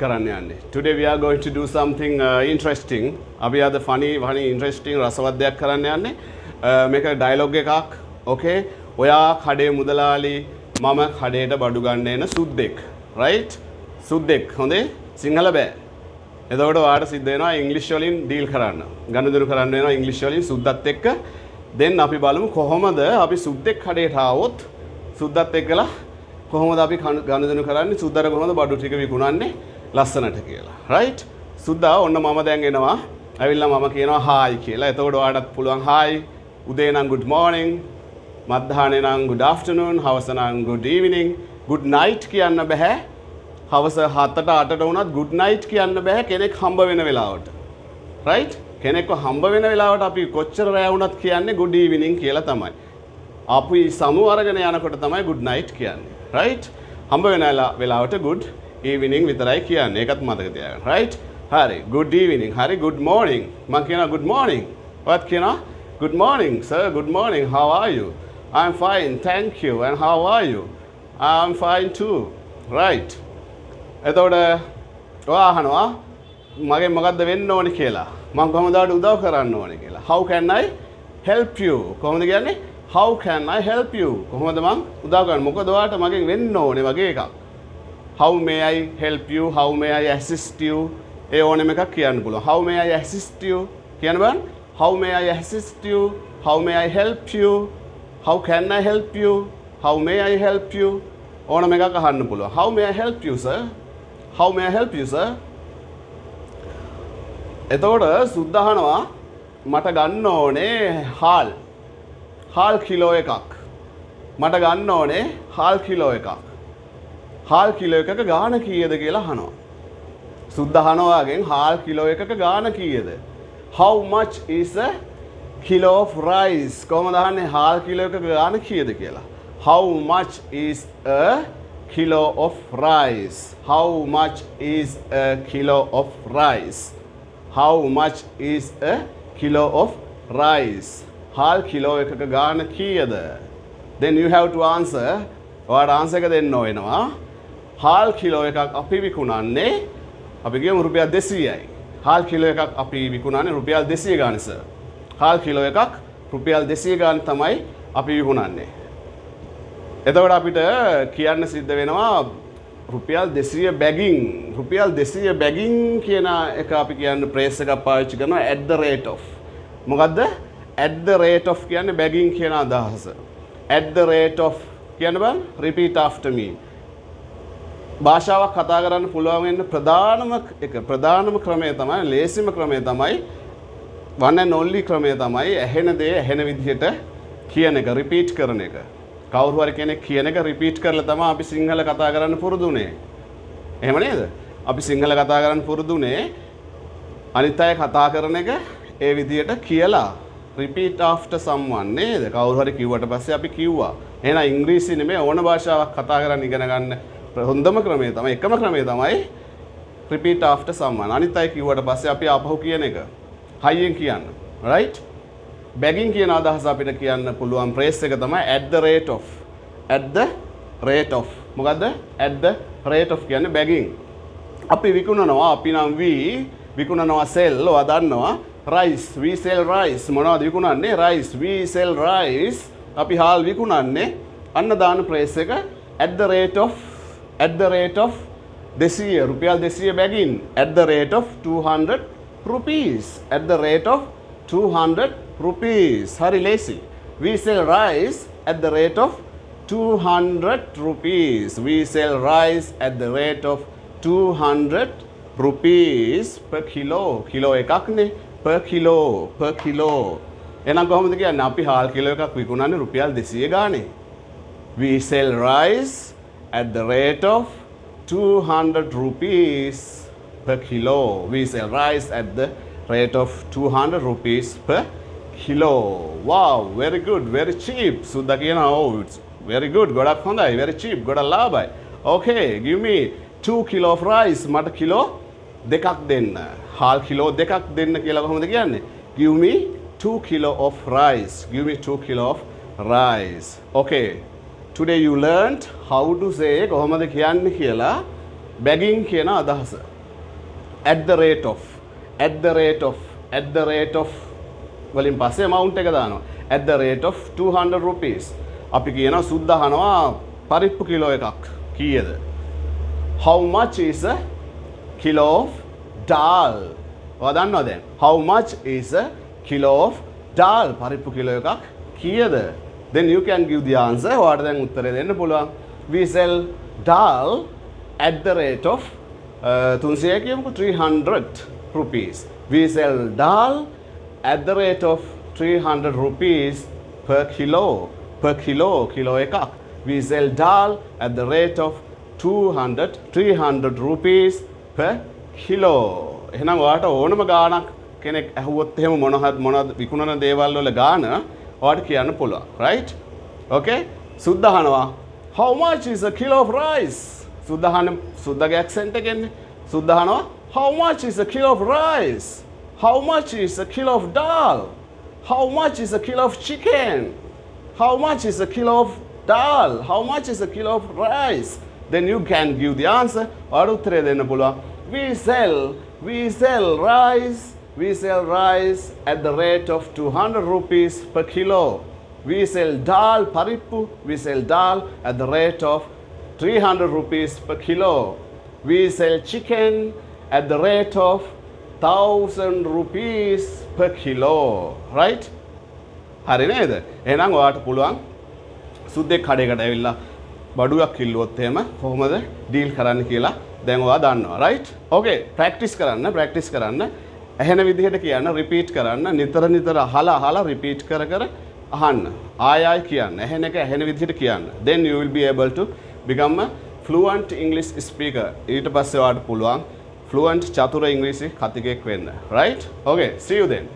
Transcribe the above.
කරන්න යන්නේ. Today we are going to do something interesting. අපි අද funny interesting රසවත් දෙයක් කරන්න යන්නේ. මේක ඩයලොග් එකක්. Okay? ඔයා කඩේ මුදලාලි මම කඩේට බඩු ගන්න එන සුද්දෙක්. right? සුද්දෙක්. හොඳේ? සිංහල බෑ. එතකොට ඔයාට සිද්ධ වෙනවා ඉංග්‍රීසි වලින් ඩීල් කරන්න. ගනුදෙනු කරන්න වෙනවා ඉංග්‍රීසි වලින් සුද්දත් එක්ක. දැන් අපි බලමු කොහොමද අපි සුද්දෙක් කඩේට ආවොත් සුද්දත් එක්කලා කොහොමද අපි ගනුදෙනු කරන්නේ සුද්දාට කොහොමද බඩු ටික විකුණන්නේ ලස්සනට කියලා. right? සුද්දා ඔන්න මම දැන් එනවා. ඇවිල්ලා මම කියනවා hi කියලා. එතකොට ඔයාටත් පුළුවන් hi. උදේ නම් good morning. මධ්‍යහ්නේ නම් good afternoon. හවස නම් good evening. good night කියන්න බෑ. හවස 7ට 8ට වුණත් good night කියන්න බෑ කෙනෙක් හම්බ වෙන වෙලාවට. right? කෙනෙක්ව හම්බ වෙන වෙලාවට අපි කොච්චර රැ වුණත් කියන්නේ good evening කියලා තමයි. අපි සමු අරගෙන යනකොට තමයි good night කියන්නේ. right? හම්බ වෙන වෙලාවට good evening විතරයි කියන්නේ. ඒකත් මතක තියාගන්න. right? හරි. good evening. හරි good morning. මම කියනවා good morning. ඔයත් කියනවා good morning sir. good morning. how are you? I'm fine. Thank you. And how are you? I'm fine too. right? එතකොට ඔයා අහනවා මගෙන් මොකද්ද වෙන්න ඕනේ කියලා. මම කොහොමද ඔයාලට උදව් කරන්න ඕනේ කියලා. how can I help you? කොහොමද කියන්නේ? how can I help you? කොහොමද මං උදව් කරන්නේ? මොකද ඔයාලට මගෙන් වෙන්න ඕනේ වගේ එකක්. how may I help you? how may I assist you? ඒ ඕනෙම එකක් කියන්න පුළුවන්. how may I assist you? කියන්න බෑ. how may I assist you? how may I help you? how can I help you? how may I help you? ඕනම එකක් අහන්න පුළුවන්. how may I help you sir? how may I help you sir? එතකොට සුද්ද අහනවා මට ගන්න ඕනේ හාල් කිලෝ එකක්. මට ගන්න ඕනේ හාල් කිලෝ එකක්. හාල් කිලෝ එකක ගාණ කීයද කියලා අහනවා. සුද්ද අහනවාගෙන් හාල් කිලෝ එකක ගාණ කීයද? how much is a kilo of rice? කොහොමද අහන්නේ හාල් කිලෝ එකක ගාණ කීයද කියලා? how much is a kilo of rice? how much is a kilo of rice? how much is a kilo of rice? හාල් කිලෝ එකක ගාණ කීයද? then you have to answer. ඔයාට answer එක දෙන්න වෙනවා. හාල් කිලෝ එකක් අපි විකුණන්නේ අපි කියමු රුපියල් 200යි. හාල් කිලෝ එකක් අපි විකුණන්නේ රුපියල් 200 ගාන සර්. හාල් කිලෝ එකක් රුපියල් 200 ගාන තමයි අපි විකුණන්නේ. එතකොට අපිට කියන්න සිද්ධ වෙනවා රුපියල් 200 බැගින්. රුපියල් 200 බැගින් කියන එක අපි කියන්නේ ප්‍රේස් එකක් පාවිච්චි කරනවා at the rate of. මොකද්ද? at the rate of කියන්නේ බැගින් කියන අදහස. at the rate of කියන්න බෑ. repeat after me. භාෂාවක් කතා කරන්න පුළුවන් වෙන්න ප්‍රධානම ක්‍රමය තමයි ලේසිම ක්‍රමය තමයි one and only ක්‍රමය තමයි ඇහෙන දේ ඇහෙන විදිහට කියන එක repeat කරන එක. කවුරු හරි කෙනෙක් කියන එක repeat කරලා තමයි අපි සිංහල කතා කරන්න පුරුදුනේ. එහෙම නේද? අපි සිංහල කතා කරන්න පුරුදුනේ අනිත් අය කතා කරන එක ඒ විදිහට කියලා repeat after someone නේද? කවුරු හරි කිව්වට පස්සේ අපි කිව්වා. එහෙනම් ඉංග්‍රීසි නෙමෙයි ඕන භාෂාවක් කතා කරන්න ඉගෙන ගන්න හොඳම ක්‍රමය තමයි එකම ක්‍රමය තමයි repeat after someone. අනිත් අය කිව්වට පස්සේ අපි ආපහු කියන එක. හයියෙන් කියන්න. right? begging කියන අදහස අපිට කියන්න පුළුවන් ප්‍රේස් එක තමයි at the rate of. at the rate of. මොකද්ද? at the rate of කියන්නේ begging. අපි විකුණනවා අපි නම් විකුණනවා sell ඔයා දන්නවා rice we sell rice මොනවද විකුණන්නේ rice we sell rice අපි හාල් විකුණන්නේ අන්න දාන ප්‍රේස් එක at the rate of 200 රුපියල් 200 begging at the rate of 200 rupees at the rate of 200 rupees. Hari lazy. We sell rice at the rate of 200 rupees. We sell rice at the rate of 200 rupees per kilo. Kilo එකක් නේ per kilo. එහෙනම් කොහොමද කියන්නේ අපි හාල් kilo එකක් විකුණන්නේ රුපියල් 200 ගානේ. We sell rice at the rate of 200 rupees per kilo. We sell rice at the rate of 200 rupees per kilo. Wow, very good, very cheap. සුද්දා කියනවා oh it's very good. ගොඩක් හොඳයි. very cheap. ගොඩක් ලාභයි. okay, give me 2 kilo of rice. මට kilo දෙකක් දෙන්න. හාල් kilo දෙකක් දෙන්න කියලා කොහොමද කියන්නේ? give me 2 kilo of rice. give me 2 kilo of rice. okay. Today you learned how to say කොහොමද කියන්නේ කියලා begging කියන අදහස. at the rate of at the rate of at the rate of වලින් පස්සේ amount එක දානවා. at the rate of 200 rupees. අපි කියනවා සුද්ද අහනවා පරිප්පු කිලෝ එකක් කීයද? how much is a kilo of dal? ඔයා දන්නවද දැන්? how much is a kilo of dal? පරිප්පු කිලෝ එකක් කීයද? then you can give the answer. ඔයාට දැන් උත්තරේ දෙන්න පුළුවන්. we sell dal at the rate of 300 rupees. We sell dal at the rate of 300 rupees per kilo. Per kilo, kilo ekak. We sell dal at the rate of 300 rupees per kilo. එහෙනම් ඔයාට ඕනම ගාණක් කෙනෙක් අහුවොත් එහෙම මොනවද විකුණන දේවල් වල ගාණ ඔයාට කියන්න පුළුවන්. right? okay? සුද්ද අහනවා how much is a kilo of rice? සුද්දගේ accent එකෙන්නේ. සුද්ද අහනවා how much is a kilo of rice? How much is a kilo of dal? How much is a kilo of chicken? How much is a kilo of dal? How much is a kilo of rice? Then you can give the answer. ඔයාට උත්තරය දෙන්න පුළුවන්. We sell rice at the rate of 200 rupees per kilo. We sell dal parippu. We sell dal at the rate of 300 rupees per kilo. We sell chicken at the rate of 1000 rupees per kilo. Right? හරි නේද? එහෙනම් ඔයාට පුළුවන් සුද්දෙක් කඩේකට ඇවිල්ලා බඩුවක් කිල්ලුවොත් එහෙම කොහොමද deal කරන්න කියලා දැන් ඔයා දන්නවා. right? okay practice කරන්න. ඇහෙන විදිහට කියන්න, repeat කරන්න, නිතර අහලා repeat කර අහන්න. ආයෙ කියන්න. ඇහෙන එක ඇහෙන විදිහට කියන්න. then you will be able to become a fluent English speaker. ඊට පස්සේ ඔයාට පුළුවන් fluent චතුර ඉංග්‍රීසි කතිකෙක් වෙන්න. right? okay see you then.